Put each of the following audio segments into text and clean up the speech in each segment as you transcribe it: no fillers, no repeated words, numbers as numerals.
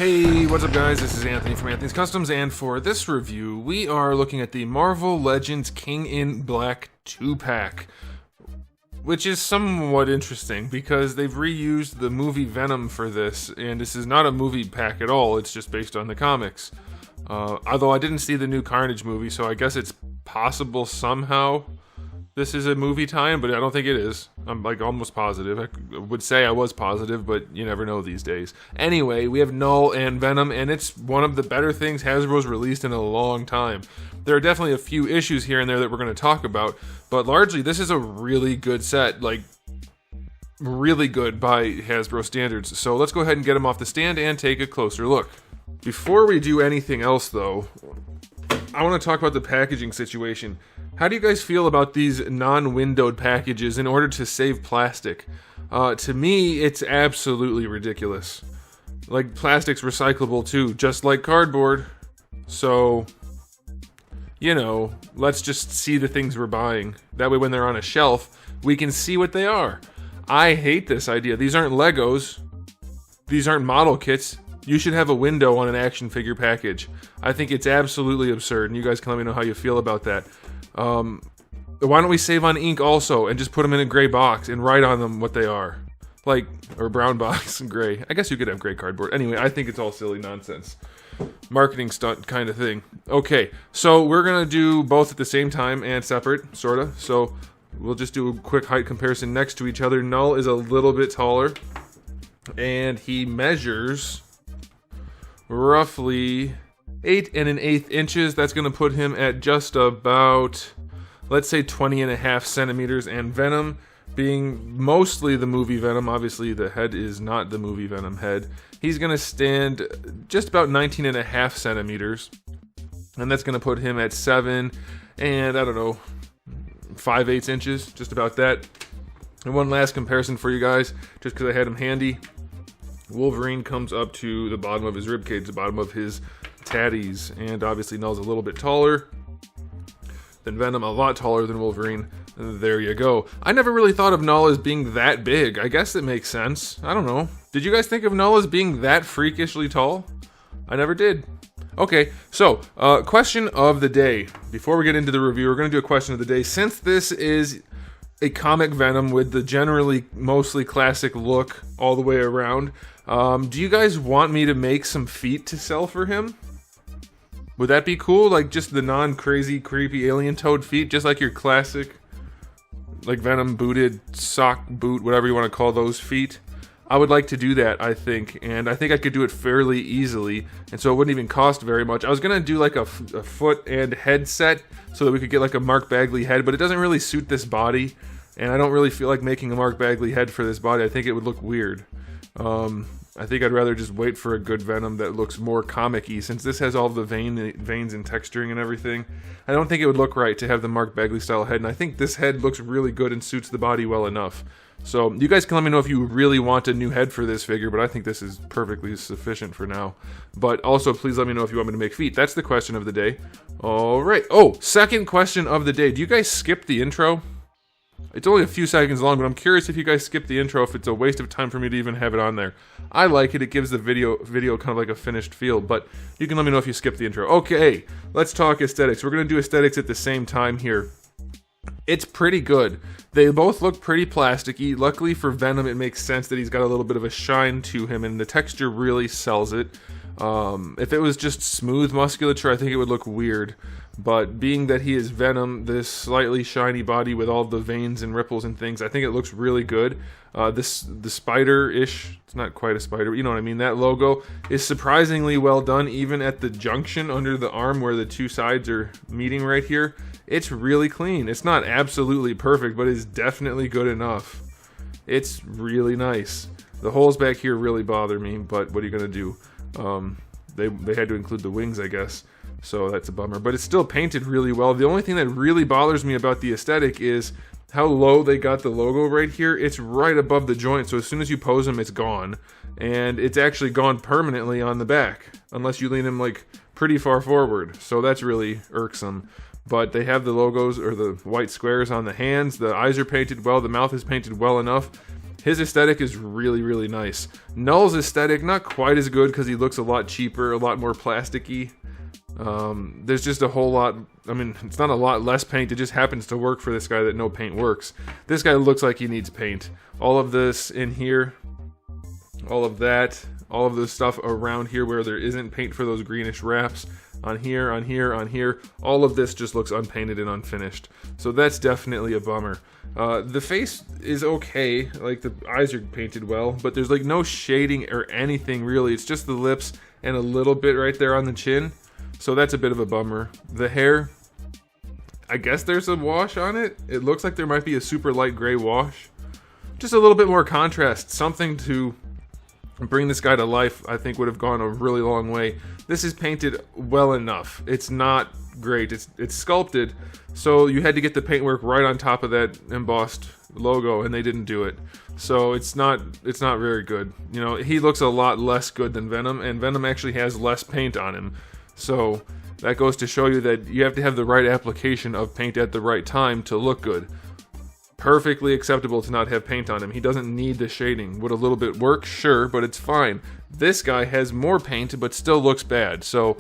Hey, what's up guys? This is Anthony from Anthony's Customs, and for this review, we are looking at the Marvel Legends King in Black 2-pack, which is somewhat interesting because they've reused the movie Venom for this, and this is not a movie pack at all, it's just based on the comics. Although I didn't see the new Carnage movie, so I guess it's possible somehow this is a movie tie-in, but I don't think it is. I'm like almost positive. I would say I was positive, but you never know these days. Anyway, we have Knull and Venom, and it's one of the better things Hasbro's released in a long time. There are definitely a few issues here and there that we're going to talk about, but largely this is a really good set, like really good by Hasbro standards. So let's go ahead and get them off the stand and take a closer look. Before we do anything else though, I want to talk about the packaging situation. How do you guys feel about these non-windowed packages in order to save plastic? To me, it's absolutely ridiculous. Like, plastic's recyclable too, just like cardboard. So, you know, let's just see the things we're buying. That way when they're on a shelf, we can see what they are. I hate this idea. These aren't Legos. These aren't model kits. You should have a window on an action figure package. I think it's absolutely absurd, and you guys can let me know how you feel about that. Why don't we save on ink also and just put them in a gray box and write on them what they are? Like, or brown box and gray. I guess you could have gray cardboard. Anyway, I think it's all silly nonsense. Marketing stunt kind of thing. Okay, so we're going to do both at the same time and separate, sort of. So we'll just do a quick height comparison next to each other. Knull is a little bit taller, and he measures roughly 8 1/8 inches. That's going to put him at just about, let's say, 20.5 centimeters. And Venom, being mostly the movie Venom, obviously the head is not the movie Venom head, he's going to stand just about 19.5 centimeters. And that's going to put him at 7 and, I don't know, 5/8 inches, just about that. And one last comparison for you guys, just because I had him handy. Wolverine comes up to the bottom of his ribcage, the bottom of his tatties, and obviously Knull's a little bit taller than Venom, a lot taller than Wolverine. There you go. I never really thought of Knull as being that big. I guess it makes sense. I don't know. Did you guys think of Knull as being that freakishly tall? I never did. Okay, so, question of the day. Before we get into the review, we're going to do a question of the day. Since this is a comic Venom with the generally mostly classic look all the way around, do you guys want me to make some feet to sell for him? Would that be cool? Like just the non-crazy, creepy alien toad feet, just like your classic, like Venom booted sock boot, whatever you want to call those feet. I would like to do that, I think, and I think I could do it fairly easily, and so it wouldn't even cost very much. I was gonna do like a foot and head set so that we could get like a Mark Bagley head, but it doesn't really suit this body, and I don't really feel like making a Mark Bagley head for this body. I think it would look weird. I think I'd rather just wait for a good Venom that looks more comic-y, since this has all the veins and texturing and everything. I don't think it would look right to have the Mark Bagley style head, and I think this head looks really good and suits the body well enough. So you guys can let me know if you really want a new head for this figure, but I think this is perfectly sufficient for now. But also, please let me know if you want me to make feet. That's the question of the day. All right. Oh, second question of the day. Do you guys skip the intro? It's only a few seconds long, but I'm curious if you guys skip the intro, if it's a waste of time for me to even have it on there. I like it. It gives the video kind of like a finished feel, but you can let me know if you skip the intro. Okay, let's talk aesthetics. We're going to do aesthetics at the same time here. It's pretty good. They both look pretty plasticky. Luckily for Venom, it makes sense that he's got a little bit of a shine to him, and the texture really sells it. If it was just smooth musculature, I think it would look weird. But being that he is Venom, this slightly shiny body with all the veins and ripples and things, I think it looks really good. The spider-ish, it's not quite a spider, but you know what I mean, that logo is surprisingly well done, even at the junction under the arm where the two sides are meeting right here. It's really clean. It's not absolutely perfect, but it's definitely good enough. It's really nice. The holes back here really bother me, but what are you going to do? They had to include the wings, I guess. So that's a bummer, but it's still painted really well. The only thing that really bothers me about the aesthetic is how low they got the logo right here. It's right above the joint, so as soon as you pose them, it's gone. And it's actually gone permanently on the back, unless you lean them like pretty far forward. So that's really irksome. But they have the logos, or the white squares on the hands. The eyes are painted well, the mouth is painted well enough. His aesthetic is really, really nice. Knull's aesthetic, not quite as good because he looks a lot cheaper, a lot more plasticky. There's just a whole lot, I mean, it's not a lot less paint, it just happens to work for this guy that no paint works. This guy looks like he needs paint. All of this in here, all of that, all of the stuff around here where there isn't paint for those greenish wraps, on here, on here, on here, all of this just looks unpainted and unfinished. So that's definitely a bummer. The face is okay, like the eyes are painted well, but there's like no shading or anything really. It's just the lips and a little bit right there on the chin. So that's a bit of a bummer. The hair, I guess there's a wash on it. It looks like there might be a super light gray wash. Just a little bit more contrast, something to bring this guy to life, I think would have gone a really long way. This is painted well enough. It's not great. It's sculpted, so you had to get the paintwork right on top of that embossed logo, and they didn't do it. So it's not very good. You know, he looks a lot less good than Venom, and Venom actually has less paint on him. So that goes to show you that you have to have the right application of paint at the right time to look good. Perfectly acceptable to not have paint on him. He doesn't need the shading. Would a little bit work? Sure, but it's fine. This guy has more paint, but still looks bad. So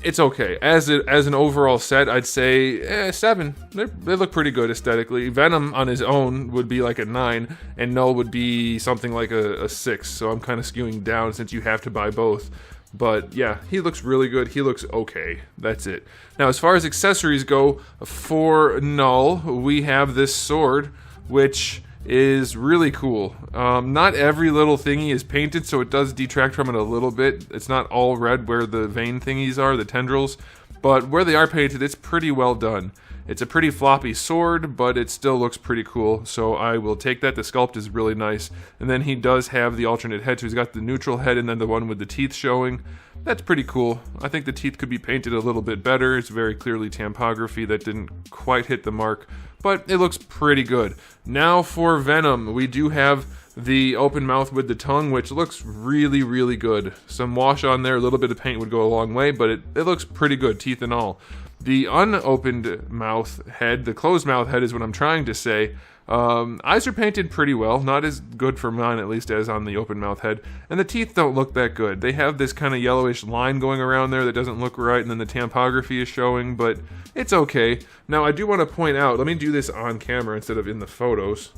it's okay. As an overall set, I'd say 7. They look pretty good aesthetically. Venom on his own would be like a 9, and Knull would be something like a 6. So I'm kind of skewing down since you have to buy both. But yeah, he looks really good. He looks okay. That's it. Now, as far as accessories go, for Knull, we have this sword, which is really cool. Not every little thingy is painted, so it does detract from it a little bit. It's not all red where the vein thingies are, the tendrils, but where they are painted, it's pretty well done. It's a pretty floppy sword, but it still looks pretty cool, so I will take that. The sculpt is really nice. And then he does have the alternate head, so he's got the neutral head and then the one with the teeth showing. That's pretty cool. I think the teeth could be painted a little bit better. It's very clearly tampography that didn't quite hit the mark, but it looks pretty good. Now for Venom, we do have the open mouth with the tongue, which looks really, really good. Some wash on there, a little bit of paint would go a long way, but it looks pretty good, teeth and all. The unopened mouth head, the closed mouth head is what I'm trying to say. Eyes are painted pretty well, not as good for mine at least as on the open mouth head. And the teeth don't look that good. They have this kind of yellowish line going around there that doesn't look right, and then the tampography is showing, but it's okay. Now I do want to point out, let me do this on camera instead of in the photos.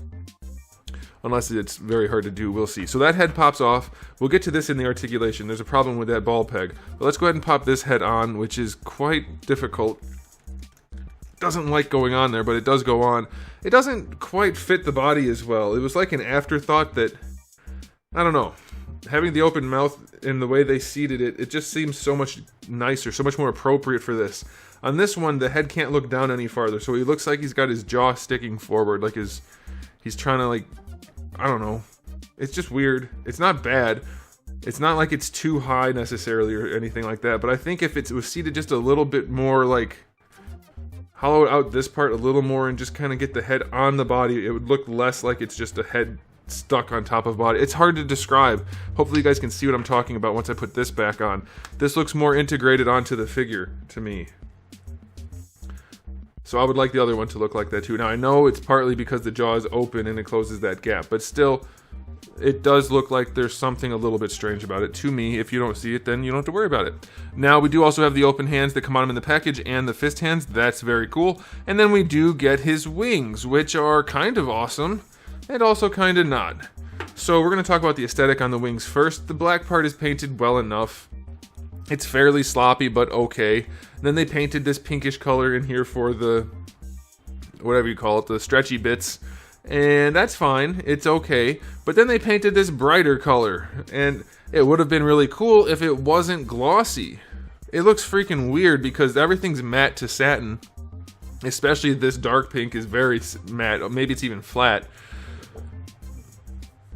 Unless it's very hard to do, we'll see. So that head pops off. We'll get to this in the articulation. There's a problem with that ball peg. But let's go ahead and pop this head on, which is quite difficult. Doesn't like going on there, but it does go on. It doesn't quite fit the body as well. It was like an afterthought that, I don't know. Having the open mouth and the way they seated it, it just seems so much nicer, so much more appropriate for this. On this one, the head can't look down any farther, so he looks like he's got his jaw sticking forward, like he's trying to, like, I don't know. It's just weird. It's not bad. It's not like it's too high necessarily or anything like that, but I think if it was seated just a little bit more, like, hollow out this part a little more and just kind of get the head on the body, it would look less like it's just a head stuck on top of body. It's hard to describe. Hopefully you guys can see what I'm talking about once I put this back on. This looks more integrated onto the figure to me. So I would like the other one to look like that too. Now I know it's partly because the jaw is open and it closes that gap, but still, it does look like there's something a little bit strange about it to me. If you don't see it, then you don't have to worry about it. Now we do also have the open hands that come on him in the package and the fist hands. That's very cool. And then we do get his wings, which are kind of awesome and also kind of not. So we're going to talk about the aesthetic on the wings first. The black part is painted well enough. It's fairly sloppy, but okay. And then they painted this pinkish color in here for the, whatever you call it, the stretchy bits. And that's fine, it's okay. But then they painted this brighter color. And it would have been really cool if it wasn't glossy. It looks freaking weird because everything's matte to satin. Especially this dark pink is very matte. Maybe it's even flat.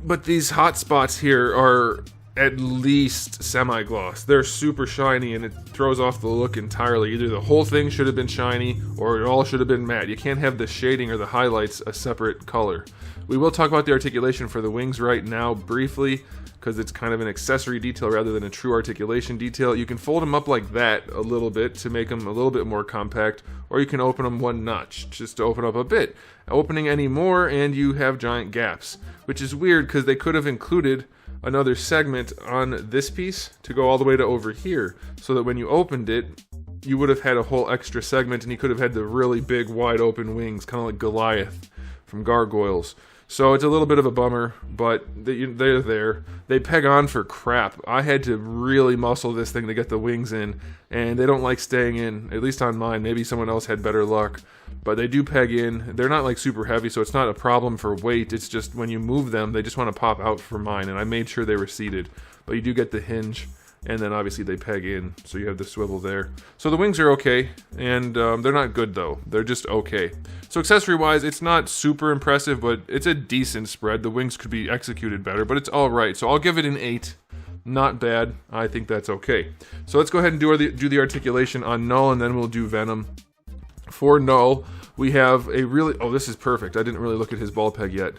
But these hot spots here are at least semi-gloss. They're super shiny and it throws off the look entirely. Either the whole thing should have been shiny or it all should have been matte. You can't have the shading or the highlights a separate color. We will talk about the articulation for the wings right now briefly, because it's kind of an accessory detail rather than a true articulation detail. You can fold them up like that a little bit to make them a little bit more compact, or you can open them one notch just to open up a bit. Opening any more and you have giant gaps, which is weird because they could have included another segment on this piece to go all the way to over here, so that when you opened it, you would have had a whole extra segment and you could have had the really big wide open wings, kind of like Goliath from Gargoyles. So it's a little bit of a bummer, but they're there. They peg on for crap. I had to really muscle this thing to get the wings in, and they don't like staying in, at least on mine. Maybe someone else had better luck, but they do peg in. They're not like super heavy, so it's not a problem for weight. It's just when you move them, they just want to pop out for mine, and I made sure they were seated. But you do get the hinge, and then obviously they peg in, so you have the swivel there. So the wings are okay, and they're not good though. They're just okay. So accessory-wise, it's not super impressive, but it's a decent spread. The wings could be executed better, but it's all right. So I'll give it an 8. Not bad. I think that's okay. So let's go ahead and do the articulation on Knull, and then we'll do Venom. For Knull, we have a really... Oh, this is perfect. I didn't really look at his ball peg yet.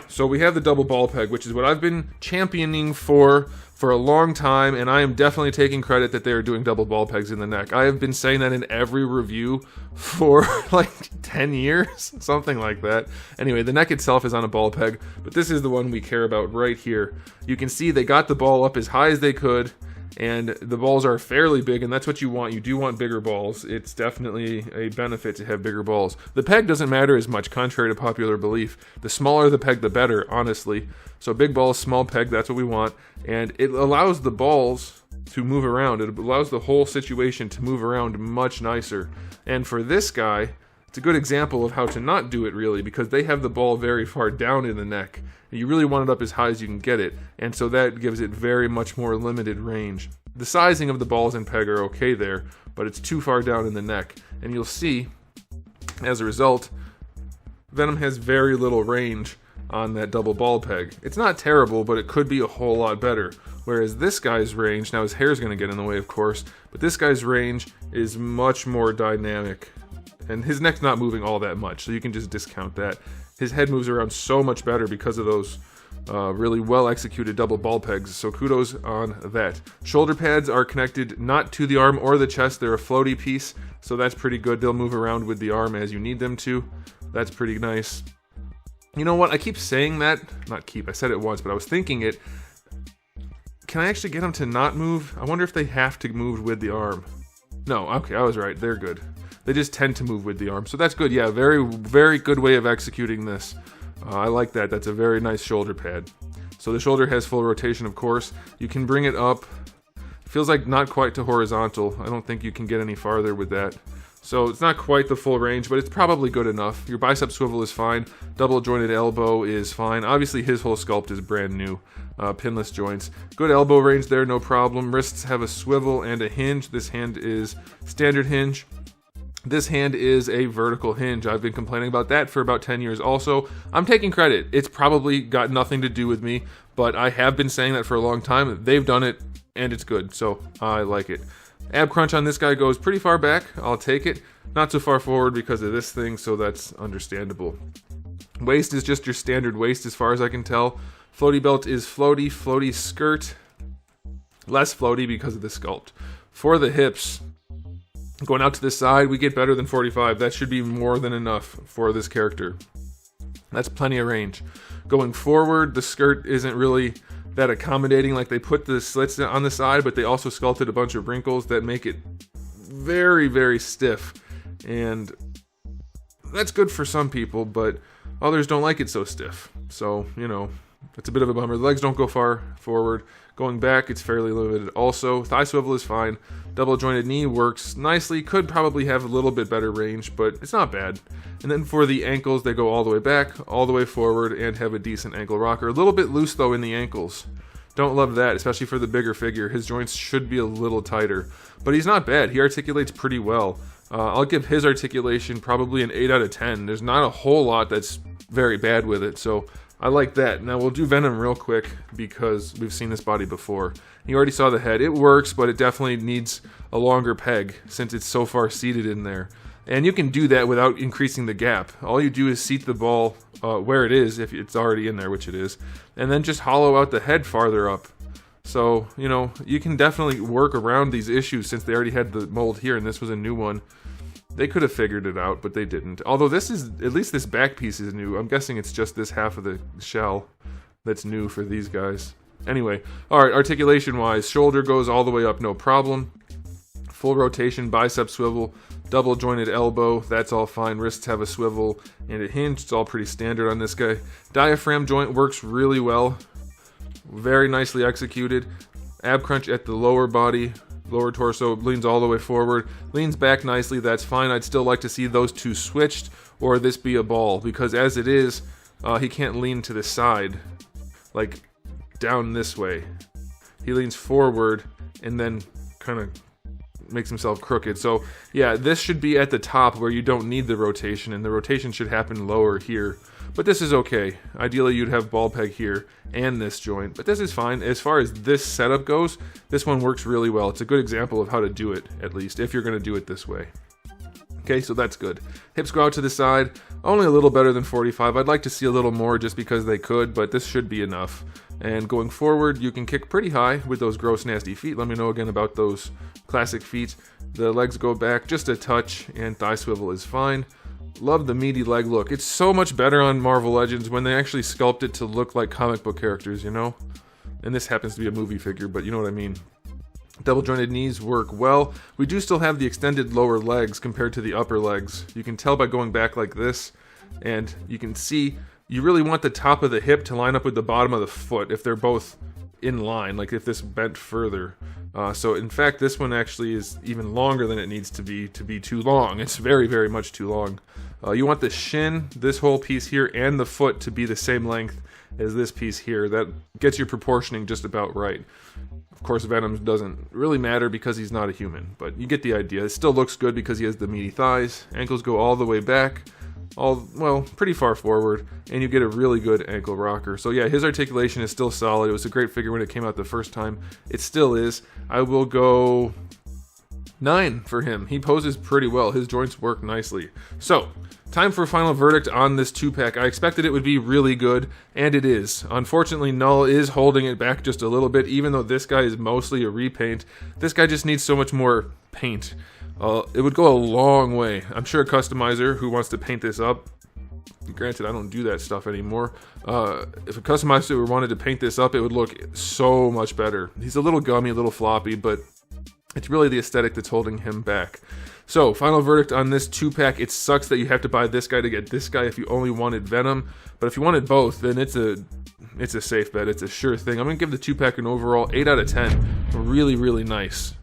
So we have the double ball peg, which is what I've been championing for a long time, and I am definitely taking credit that they are doing double ball pegs in the neck. I have been saying that in every review for like 10 years, something like that. Anyway, the neck itself is on a ball peg, but this is the one we care about right here. You can see they got the ball up as high as they could, and the balls are fairly big, and that's what you want. You do want bigger balls. It's definitely a benefit to have bigger balls. The peg doesn't matter as much, contrary to popular belief. The smaller the peg, the better, honestly. So big balls, small peg, that's what we want. And it allows the balls to move around. It allows the whole situation to move around much nicer. And for this guy, it's a good example of how to not do it, really, because they have the ball very far down in the neck. And you really want it up as high as you can get it, and so that gives it very much more limited range. The sizing of the balls and peg are okay there, but it's too far down in the neck. And you'll see, as a result, Venom has very little range on that double ball peg. It's not terrible, but it could be a whole lot better. Whereas this guy's range, now his hair's going to get in the way, of course, but this guy's range is much more dynamic. And his neck's not moving all that much, so you can just discount that. His head moves around so much better because of those really well executed double ball pegs, so kudos on that. Shoulder pads are connected not to the arm or the chest, they're a floaty piece, so that's pretty good. They'll move around with the arm as you need them to. That's pretty nice. You know what, I keep saying that, I said it once, but I was thinking it. Can I actually get them to not move? I wonder if they have to move with the arm. No, okay, I was right, they're good. They just tend to move with the arm, so that's good. Yeah, very, very good way of executing this. I like that. That's a very nice shoulder pad. So the shoulder has full rotation, of course. You can bring it up. Feels like not quite to horizontal. I don't think you can get any farther with that. So it's not quite the full range, but it's probably good enough. Your bicep swivel is fine. Double jointed elbow is fine. Obviously his whole sculpt is brand new. Pinless joints. Good elbow range there, no problem. Wrists have a swivel and a hinge. This hand is standard hinge. This hand is a vertical hinge. I've been complaining about that for about 10 years also. I'm taking credit. It's probably got nothing to do with me, but I have been saying that for a long time. They've done it, and it's good, so I like it. Ab crunch on this guy goes pretty far back. I'll take it. Not so far forward because of this thing, so that's understandable. Waist is just your standard waist as far as I can tell. Floaty belt is floaty. Floaty skirt, less floaty because of the sculpt. For the hips, going out to the side, we get better than 45. That should be more than enough for this character. That's plenty of range. Going forward, the skirt isn't really that accommodating. Like, they put the slits on the side, but they also sculpted a bunch of wrinkles that make it very, very stiff. And that's good for some people, but others don't like it so stiff. So, you know, it's a bit of a bummer. The legs don't go far forward. Going back, it's fairly limited also. Thigh swivel is fine. Double jointed knee works nicely. Could probably have a little bit better range, but it's not bad. And then for the ankles, they go all the way back, all the way forward, and have a decent ankle rocker. A little bit loose, though, in the ankles. Don't love that, especially for the bigger figure. His joints should be a little tighter. But he's not bad. He articulates pretty well. I'll give his articulation probably an 8 out of 10. There's not a whole lot that's very bad with it, so I like that. Now we'll do Venom real quick because we've seen this body before. You already saw the head. It works, but it definitely needs a longer peg since it's so far seated in there. And you can do that without increasing the gap. All you do is seat the ball where it is, if it's already in there, which it is, and then just hollow out the head farther up. So, you know, you can definitely work around these issues since they already had the mold here and this was a new one. They could have figured it out, but they didn't. Although this is, at least this back piece is new. I'm guessing it's just this half of the shell that's new for these guys. Anyway, alright, articulation-wise, shoulder goes all the way up, no problem. Full rotation, bicep swivel, double jointed elbow, that's all fine. Wrists have a swivel and a hinge, it's all pretty standard on this guy. Diaphragm joint works really well. Very nicely executed. Ab crunch at the lower body. Lower torso leans all the way forward, leans back nicely, that's fine. I'd still like to see those two switched, or this be a ball, because as it is, he can't lean to the side, like down this way. He leans forward and then kind of makes himself crooked. So yeah, this should be at the top where you don't need the rotation, and the rotation should happen lower here. But this is okay. Ideally, you'd have ball peg here and this joint, but this is fine. As far as this setup goes, this one works really well. It's a good example of how to do it, at least, if you're going to do it this way. Okay, so that's good. Hips go out to the side, only a little better than 45. I'd like to see a little more just because they could, but this should be enough. And going forward, you can kick pretty high with those gross, nasty feet. Let me know again about those classic feet. The legs go back just a touch, and thigh swivel is fine. Love the meaty leg look. It's so much better on Marvel Legends when they actually sculpt it to look like comic book characters, you know? And this happens to be a movie figure, but you know what I mean. Double jointed knees work well. We do still have the extended lower legs compared to the upper legs. You can tell by going back like this, and you can see you really want the top of the hip to line up with the bottom of the foot if they're both in line, like if this bent further. So in fact, this one actually is even longer than it needs to be too long. It's very, very much too long. You want the shin, this whole piece here, and the foot to be the same length as this piece here. That gets your proportioning just about right. Of course, Venom doesn't really matter because he's not a human, but you get the idea. It still looks good because he has the meaty thighs. Ankles go all the way back, well, pretty far forward, and you get a really good ankle rocker. So yeah, his articulation is still solid. It was a great figure when it came out the first time. It still is. I will go 9 for him. He poses pretty well. His joints work nicely. So, time for a final verdict on this 2-pack. I expected it would be really good, and it is. Unfortunately, Knull is holding it back just a little bit, even though this guy is mostly a repaint. This guy just needs so much more paint. It would go a long way. I'm sure a customizer who wants to paint this up, granted I don't do that stuff anymore, if a customizer wanted to paint this up, it would look so much better. He's a little gummy, a little floppy, but it's really the aesthetic that's holding him back. So, final verdict on this 2-pack. It sucks that you have to buy this guy to get this guy if you only wanted Venom, but if you wanted both, then it's a safe bet. It's a sure thing. I'm going to give the 2-pack an overall 8 out of 10. Really, really nice.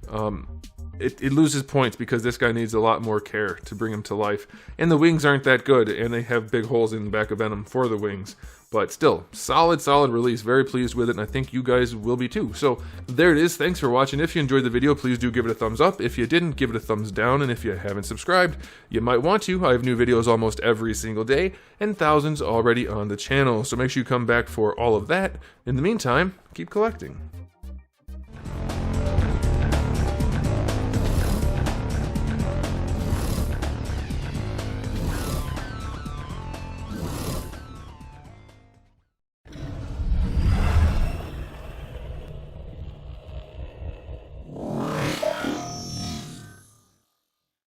It loses points because this guy needs a lot more care to bring him to life. And the wings aren't that good, and they have big holes in the back of Venom for the wings. But still, solid release. Very pleased with it, and I think you guys will be too. So, there it is. Thanks for watching. If you enjoyed the video, please do give it a thumbs up. If you didn't, give it a thumbs down. And if you haven't subscribed, you might want to. I have new videos almost every single day, and thousands already on the channel. So make sure you come back for all of that. In the meantime, keep collecting.